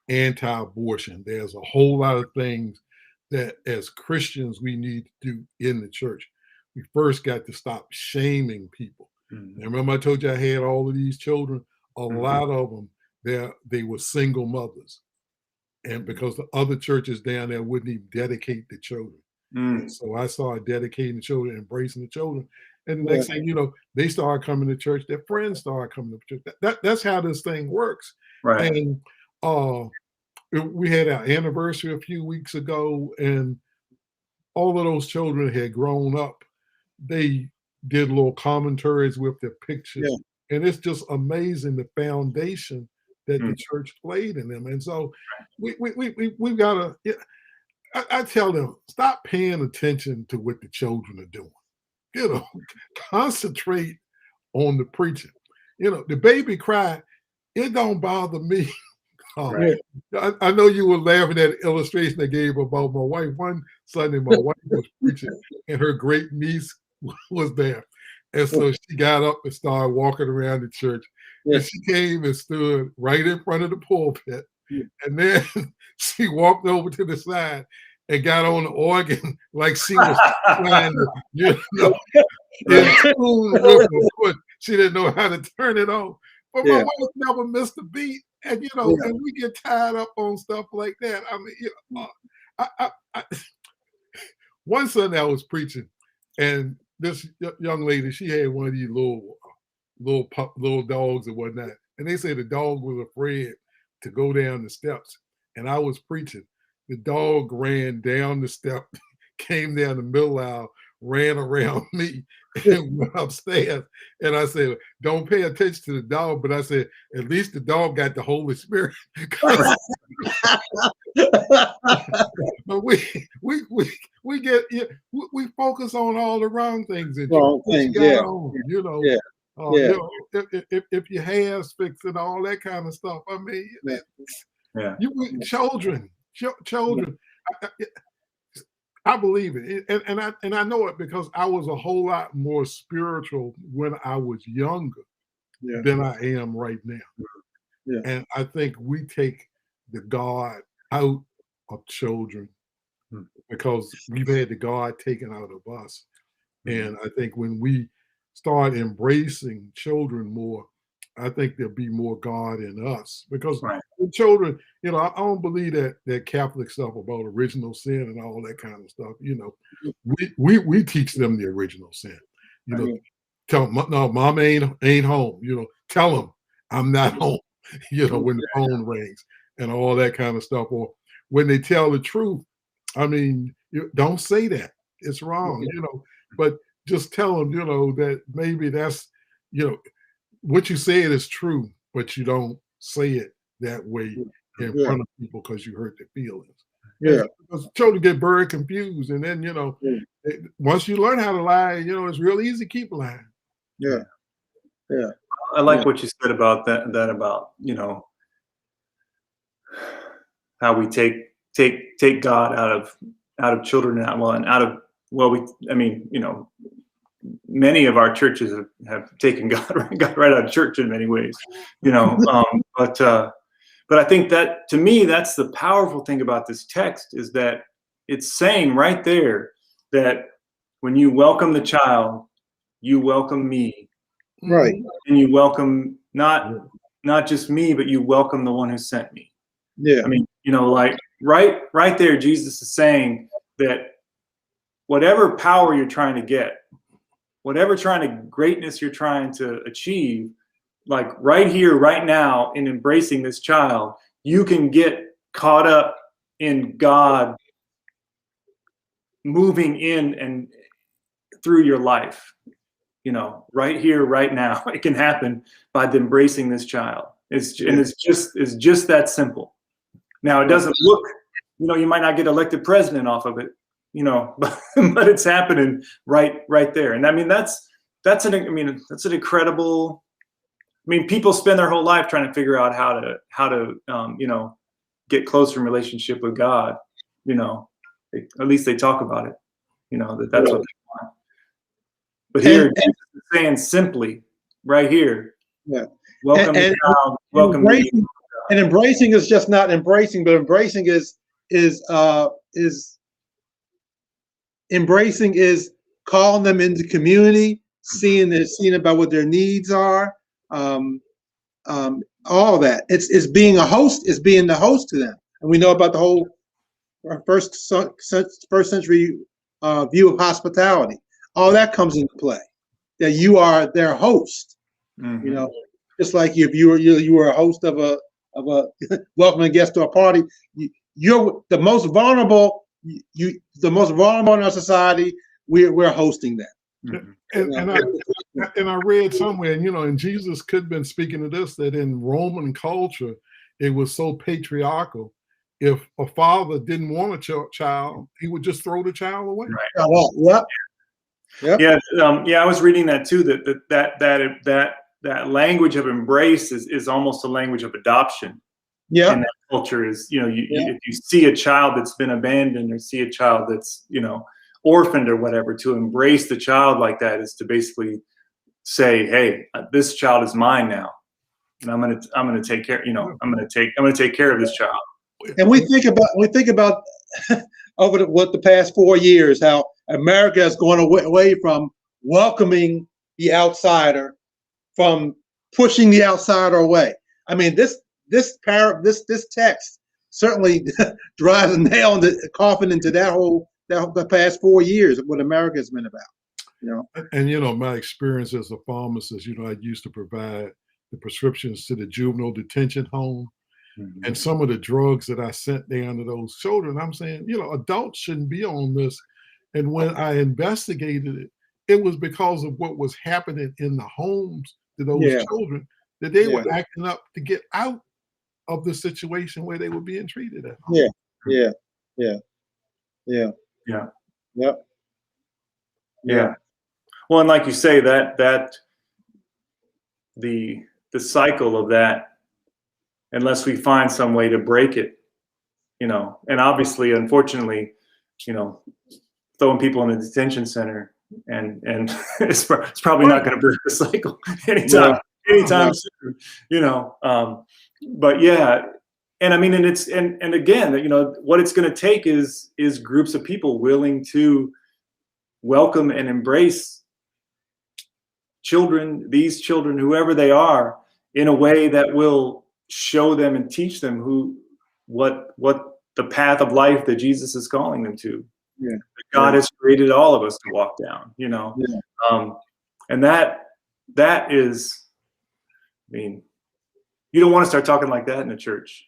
anti-abortion, there's a whole lot of things that as Christians we need to do in the church. We first got to stop shaming people. Mm-hmm. And remember I told you I had all of these children? A lot of them, they were single mothers. And because the other churches down there wouldn't even dedicate the children. So I started dedicating the children, embracing the children. And the next thing you know, they started coming to church. Their friends started coming to church. That's how this thing works. Right. And we had our anniversary a few weeks ago, and all of those children had grown up. They did little commentaries with their pictures. Yeah. And it's just amazing the foundation that the church played in them. And so we've got to, I tell them, stop paying attention to what the children are doing. Concentrate on the preaching. The baby cry, it don't bother me. Right. I know you were laughing at the illustration I gave about my wife. One Sunday, my wife was preaching, and her great niece was there. And so she got up and started walking around the church. And she came and stood right in front of the pulpit. And then she walked over to the side and got on the organ like she was trying to, tune with her foot. She didn't know how to turn it on. But my wife never missed a beat. And, and we get tied up on stuff like that. I mean, I one Sunday I was preaching, and this young lady, she had one of these little dogs and whatnot. And they said the dog was afraid to go down the steps. And I was preaching. The dog ran down the step, came down the middle aisle, ran around me, and went upstairs. And I said, don't pay attention to the dog, but I said, at least the dog got the Holy Spirit. But we get we focus on all the wrong things. Wrong things, if your hair's fixed and all that kind of stuff. I mean, children. I believe it, and I know it because I was a whole lot more spiritual when I was younger than I am right now. Yeah. And I think we take the God out of children because we've had the God taken out of us. And I think when we start embracing children more, I think there'll be more God in us because with children, I don't believe that Catholic stuff about original sin and all that kind of stuff. We teach them the original sin. Tell them, no, mom ain't home. Tell them I'm not home. When the phone rings and all that kind of stuff, or when they tell the truth. I mean, don't say that. It's wrong. But just tell them, that maybe that's, what you said is true, but you don't say it that way in front of people because you hurt their feelings. Yeah. Because children get very confused. And then, once you learn how to lie, it's real easy to keep lying. Yeah. Yeah. I like what you said about that about, how we take God out of children many of our churches have taken God right out of church in many ways, but I think that, to me, that's the powerful thing about this text, is that it's saying right there that when you welcome the child, you welcome me. Right. And you welcome not just me, but you welcome the one who sent me. Yeah. I mean, like right there, Jesus is saying that whatever power you're trying to get, whatever greatness you're trying to achieve, like right here, right now, in embracing this child, you can get caught up in God moving in and through your life. Right here, right now, it can happen by embracing this child. It's just that simple. Now, it doesn't look you might not get elected president off of it, but it's happening right there. And I mean, that's an incredible. I mean, people spend their whole life trying to figure out how to get closer in relationship with God. At least they talk about it. That's what they want. But here, Jesus is saying simply, right here, welcome to God, welcome to you. And embracing is just not embracing, but embracing is calling them into community, seeing about what their needs are, all that. It's being a host, is being the host to them. And we know about the whole first century view of hospitality. All that comes into play. That you are their host. Mm-hmm. Just like if you were a host of a welcoming guest to a party, you're the most vulnerable. The most vulnerable in our society. We're hosting them. And I read somewhere, and Jesus could have been speaking to this, that in Roman culture, it was so patriarchal. If a father didn't want a child, he would just throw the child away. Right. Yep. I was reading that too. That language of embrace is almost a language of adoption. Yeah. And that culture is, if you see a child that's been abandoned or see a child that's, orphaned or whatever, to embrace the child like that is to basically say, hey, this child is mine now, and I'm gonna take care. I'm gonna take care of this child. And we think about over the past 4 years, how America has gone away from welcoming the outsider, from pushing the outsider away. I mean, this text certainly drives a nail in the coffin into the past 4 years of what America has been about. And my experience as a pharmacist, I used to provide the prescriptions to the juvenile detention home. Mm-hmm. And some of the drugs that I sent down to those children, I'm saying, adults shouldn't be on this. And when I investigated it, it was because of what was happening in the homes to those children, that they were acting up to get out of the situation where they were being treated at home. Yeah. Well, and like you say, that the cycle of that, unless we find some way to break it, and obviously, unfortunately, throwing people in a detention center and it's probably not going to break the cycle anytime soon, but yeah. And I mean, and again, what it's going to take is groups of people willing to welcome and embrace these children, whoever they are, in a way that will show them and teach them what the path of life that Jesus is calling them to. Yeah. God has created all of us to walk down, and that is, I mean, you don't want to start talking like that in a church.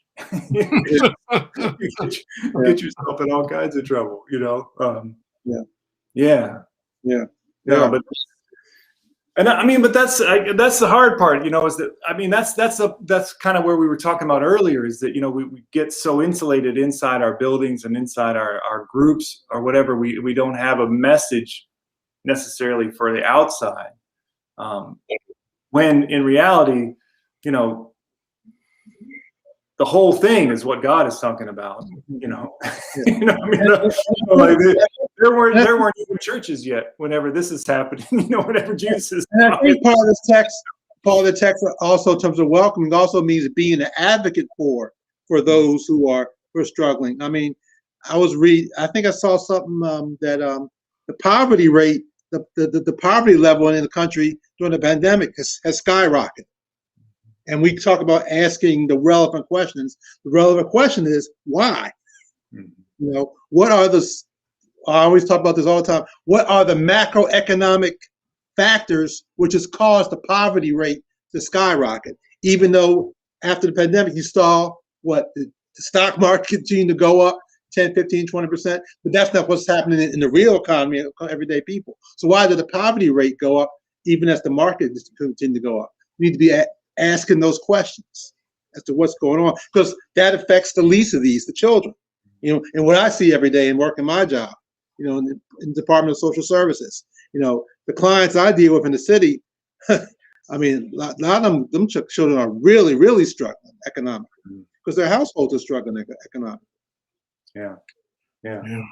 Get yourself in all kinds of trouble, But and I mean, but that's the hard part, is that, I mean, that's kind of where we were talking about earlier, is that, we get so insulated inside our buildings and inside our groups or whatever. We don't have a message necessarily for the outside. When in reality, the whole thing is what God is talking about, there weren't even churches yet whenever this is happening, whenever Jesus is. And I think part of the text also, in terms of welcoming, also means being an advocate for those who are struggling. I mean, I think I saw something that the poverty rate, the poverty level in the country during the pandemic has skyrocketed. And we talk about asking the relevant questions. The relevant question is why? Mm-hmm. What are I always talk about this all the time. What are the macroeconomic factors which has caused the poverty rate to skyrocket? Even though after the pandemic, you saw the stock market continue to go up 10, 15, 20%, but that's not what's happening in the real economy of everyday people. So why did the poverty rate go up even as the market continue to go up? We need to be asking those questions as to what's going on, because that affects the least of these, the children. You know, and what I see every day in working my job, you know, in the Department of Social Services, you know, the clients I deal with in the city, I mean, a lot of them children are really, really struggling economically because their households are struggling economically. Yeah. Yeah. Yeah.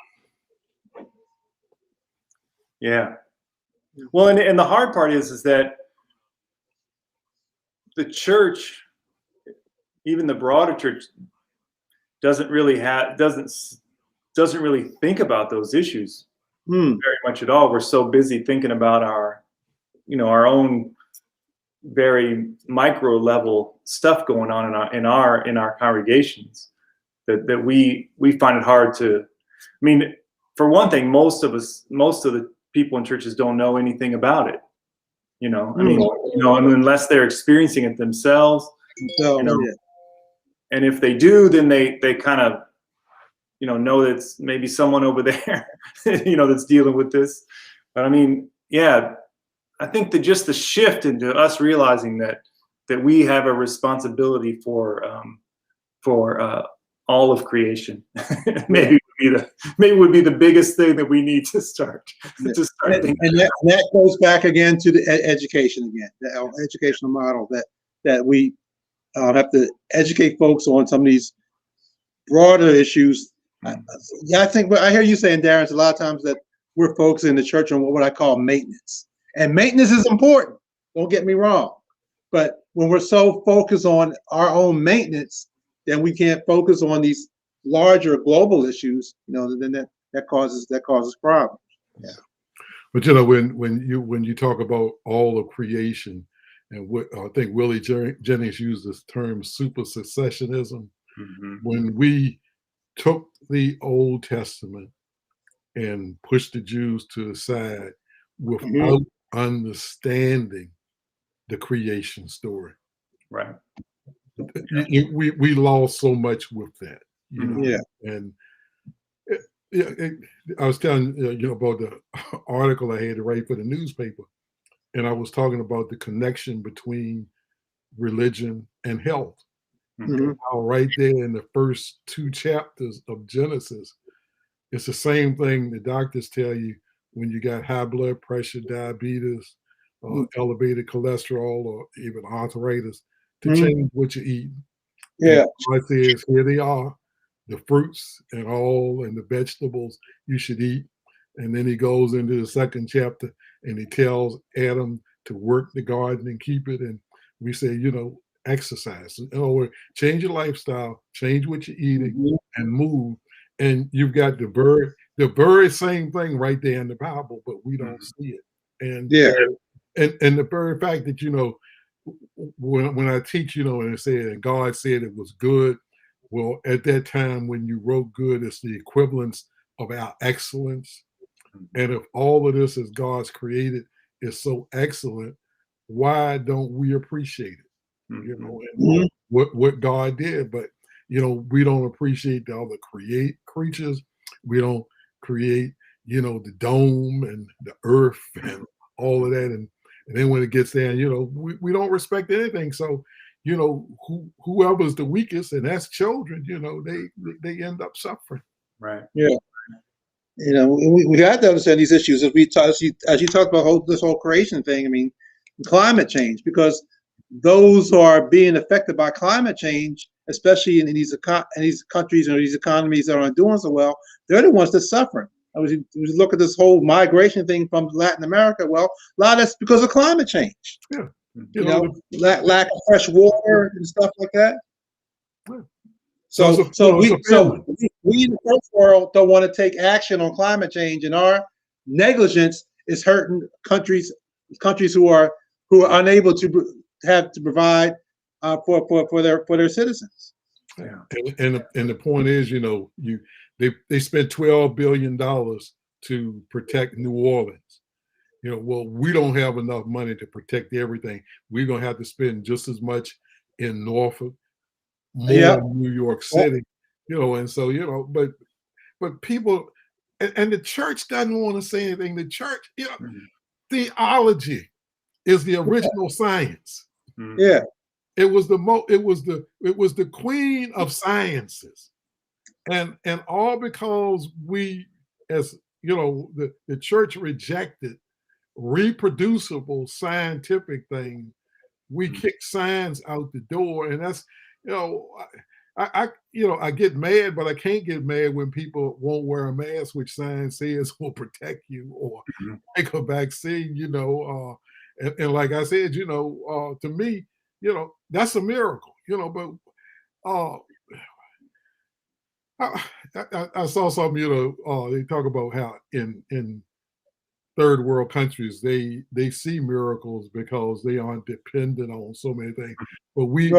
Yeah. Well, and the hard part is that the church, even the broader church, doesn't really think about those issues very much at all. We're so busy thinking about our own very micro level stuff going on in our congregations that we find it hard to. I mean, for one thing, most of the people in churches don't know anything about it. You know, I mean, unless they're experiencing it themselves. So, you know, and if they do, then they kind of, know that it's maybe someone over there, that's dealing with this. But I mean, yeah, I think that just the shift into us realizing that we have a responsibility for all of creation, maybe would be the biggest thing that we need to start. And that goes back again to the education again, the educational model that we have to educate folks on some of these broader issues. I think I hear you saying, Darren, a lot of times that we're focusing in the church on what I call maintenance. And maintenance is important, don't get me wrong. But when we're so focused on our own maintenance, then we can't focus on these larger global issues, then that causes problems. Yeah. But when you talk about all of creation, and what I think Willie Jennings used this term super successionism, when we took the Old Testament and pushed the Jews to the side without understanding the creation story. Right. We lost so much with that. Yeah. And I was telling you about the article I had to write for the newspaper, and I was talking about the connection between religion and health. How right there in the first 2 chapters of Genesis, it's the same thing the doctors tell you when you got high blood pressure, diabetes, elevated cholesterol, or even arthritis, to change what you eat. Yeah. God says, here they are, the fruits and the vegetables you should eat. And then he goes into the 2nd chapter and he tells Adam to work the garden and keep it. And we say, exercise. Or change your lifestyle, change what you're eating, and move. And you've got the very same thing right there in the Bible, but we don't see it. And and the very fact that when I teach, and it said, and God said it was good. Well, at that time when you wrote good, it's the equivalence of our excellence. And if all of this is God's created is so excellent, why don't we appreciate it? And what God did, but we don't appreciate the other creatures. We don't create, the dome and the earth and all of that. And then when it gets there, we don't respect anything. So, whoever's the weakest, and that's children, they end up suffering. Right. Yeah. We have to understand these issues as you talk about this whole creation thing. I mean, climate change, because those who are being affected by climate change, especially in these countries or these economies that aren't doing so well, they're the ones that suffer. We look at this whole migration thing from Latin America. Well, a lot of that's because of climate change. Yeah. Lack of fresh water and stuff like that. Yeah. So we in the first world don't want to take action on climate change, and our negligence is hurting countries who are unable to provide for their citizens. Yeah. And the point is, they spent $12 billion to protect New Orleans. Well, we don't have enough money to protect everything. We're gonna have to spend just as much in Norfolk, more in New York City, and so but people and the church doesn't want to say anything. The church, theology is the original science. Yeah. It was the queen of sciences. And all because we, as you know, the church rejected reproducible scientific thing. We kick science out the door, and that's, you know, I get mad, but I can't get mad when people won't wear a mask, which science says will protect you, or take a vaccine. And like I said, to me, that's a miracle. But I saw something. They talk about how in third world countries they see miracles because they aren't dependent on so many things, but we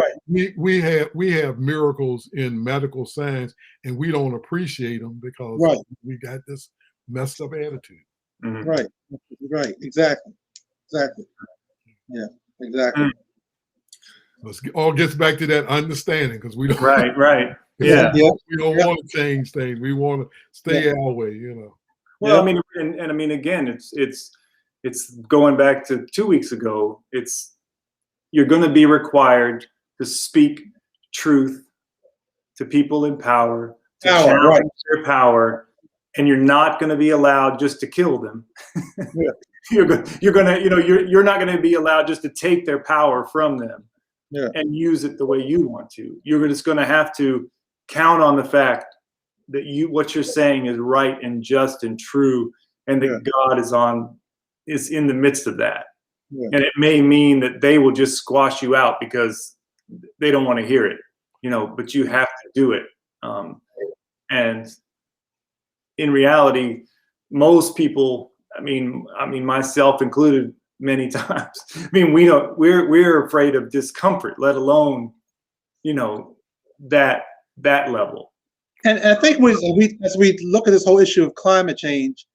have miracles in medical science, and we don't appreciate them because we got this messed up attitude. Right exactly yeah, exactly. It all gets back to that understanding, because we don't right yeah we don't want to change things. We want to stay our way. Well, I mean, and I mean, again, it's going back to 2 weeks ago. You're going to be required to speak truth to people in power, to challenge their power, and you're not going to be allowed just to kill them. You're not going to be allowed just to take their power from them and use it the way you want to. You're just going to have to count on the fact that what you're saying is right and just and true, and that God is in the midst of that. And it may mean that they will just squash you out because they don't want to hear it, but you have to do it. And in reality, most people, I mean, myself included, many times, I mean, we're afraid of discomfort, let alone, that level. And I think as we look at this whole issue of climate change,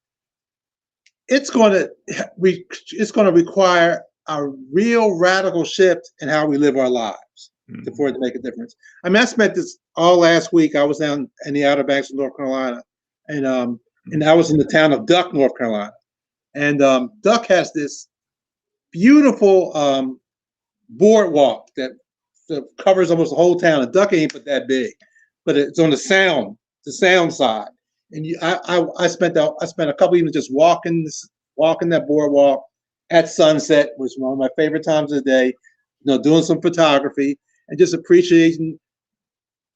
it's going to require a real radical shift in how we live our lives for it to make a difference. I mean, I spent this all last week. I was down in the Outer Banks of North Carolina, and I was in the town of Duck, North Carolina, and Duck has this beautiful boardwalk that covers almost the whole town. And Duck ain't but that big, but it's on the sound side. And I spent a couple evenings just walking that boardwalk at sunset, which was one of my favorite times of the day. Doing some photography and just appreciating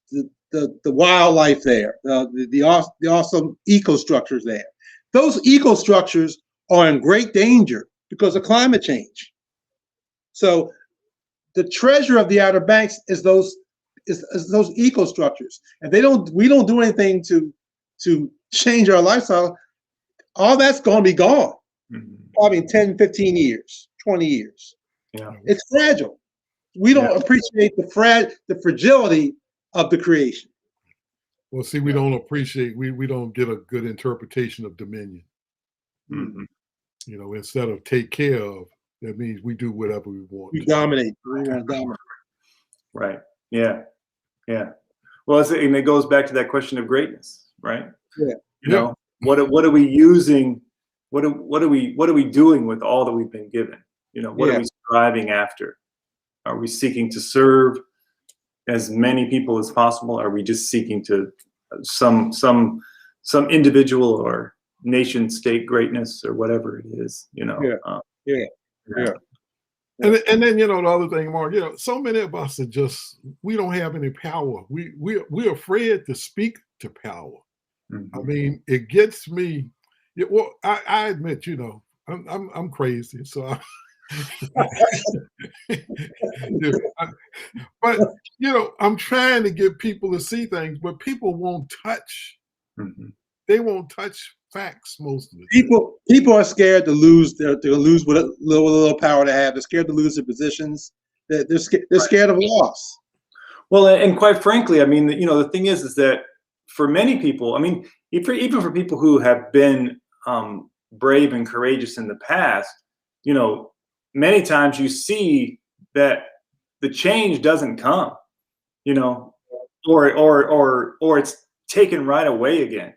the wildlife there, the awesome ecostructures there. Those ecostructures are in great danger because of climate change. So the treasure of the Outer Banks is those ecostructures. And we don't do anything to change our lifestyle, all that's going to be gone. Probably in 10, 15 years, 20 years. Yeah. It's fragile. We don't appreciate the fragility of the creation. Well, see, we don't appreciate, we don't get a good interpretation of dominion. Instead of take care of, that means we do whatever we want. We dominate. We're going to dominate. Right. Yeah. Well, and it goes back to that question of greatness, right? Yeah. What are we using? What are we doing with all that we've been given? What are we striving after? Are we seeking to serve as many people as possible? Are we just seeking to some individual or nation state greatness or whatever it is? And then the other thing, Mark, so many of us we don't have any power. We're afraid to speak to power. I mean, it gets me. Well, I admit, I'm crazy, so. But I'm trying to get people to see things, but people won't touch. They won't touch facts most of the time. People are scared to lose what little power they have. They're scared to lose their positions. They're scared of loss. Well, and quite frankly, I mean, the thing is that for many people, I mean, even for people who have been brave and courageous in the past, many times you see that the change doesn't come, or it's taken right away again.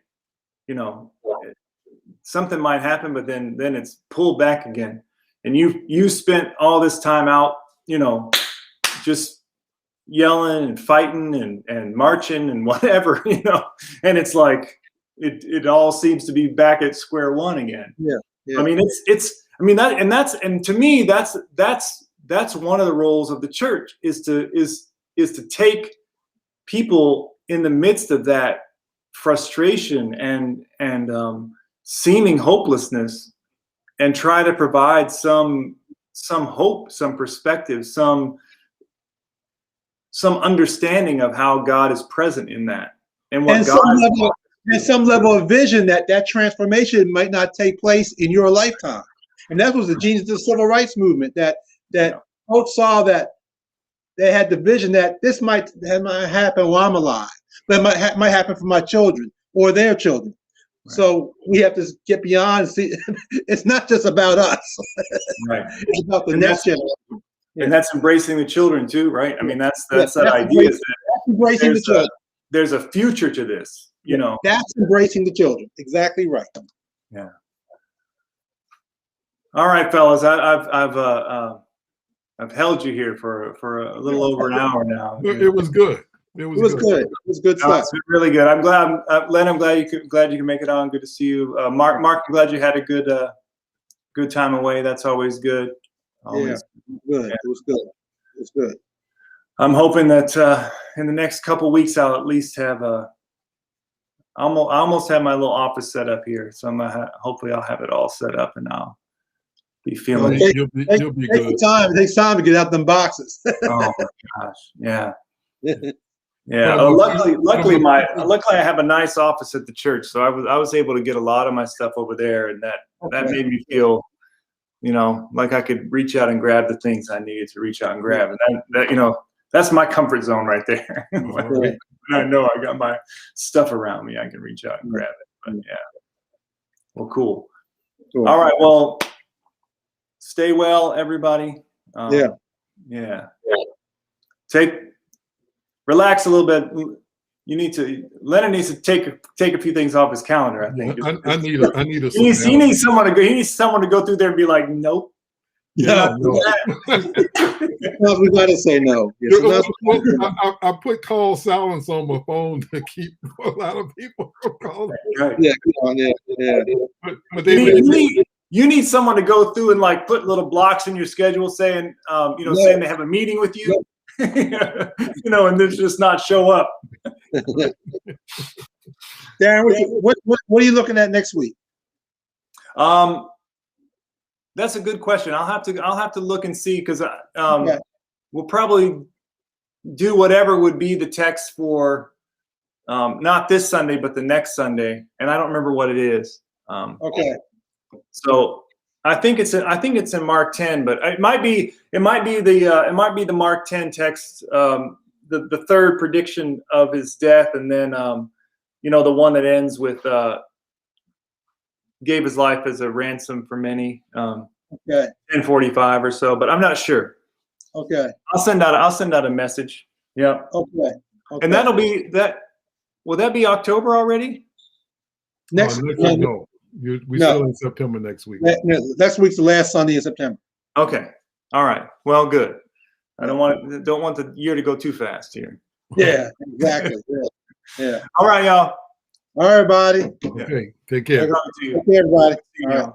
Something might happen, but then it's pulled back again. And you spent all this time out, just yelling and fighting and marching and whatever, and it's like it all seems to be back at square one again. Yeah. I mean, and to me, that's one of the roles of the church is to take people in the midst of that frustration and seeming hopelessness and try to provide some hope, some perspective, some understanding of how God is present in that and what some level of vision that transformation might not take place in your lifetime. And that was the genius of the civil rights movement, that folks saw that they had the vision that this might happen while I'm alive, but it might happen for my children or their children. Right. So we have to get beyond and see it's not just about us. Right. It's about the next generation. And that's embracing the children too, right? I mean, that's that idea is that embracing the children. There's a future to this, That's embracing the children. Exactly right. Yeah. All right, fellas, I've held you here for a little over an hour now. It was good. It was good. It was good stuff. It's been really good. I'm glad, Len. I'm glad you could make it on. Good to see you, Mark. I'm glad you had a good time away. That's always good. Always. Yeah, good. Yeah. It was good. It was good. I'm hoping that in the next couple weeks I'll at least have I almost have my little office set up here. So hopefully I'll have it all set up and I'll be feeling. You'll be good. It takes time to get out them boxes. Oh my gosh! Yeah. Yeah. Luckily I have a nice office at the church, so I was able to get a lot of my stuff over there, and that made me feel, like I could reach out and grab the things I needed to reach out and grab, and that that's my comfort zone right there. When I know I got my stuff around me, I can reach out and grab it. But yeah. Well, cool. All right. Well, stay well, everybody. Yeah. Relax a little bit. Leonard needs to take a few things off his calendar, I think. I need a he needs someone to go through there and be like, nope. Yeah, no. We gotta say no. I put call silence on my phone to keep a lot of people from calling. Right. Yeah. But you need someone to go through and like put little blocks in your schedule saying, saying they have a meeting with you. And then just not show up. Darren, what are you looking at next week? That's a good question. I'll have to look and see, because we'll probably do whatever would be the text for not this Sunday but the next Sunday, and I don't remember what it is. Okay. So I think it's in Mark 10, but it might be the Mark 10 text, the third prediction of his death, and then the one that ends with gave his life as a ransom for many. 10:45 or so, but I'm not sure. Okay. I'll send out a message. Yeah. Okay. And that'll be that. Will that be October already? Next week. No. We still in September next week. Next week's the last Sunday in September. Okay. All right. Well, good. I don't want the year to go too fast here. Yeah, exactly. Yeah. All right, y'all. All right, everybody. Okay. Take care. Take care, everybody. See you.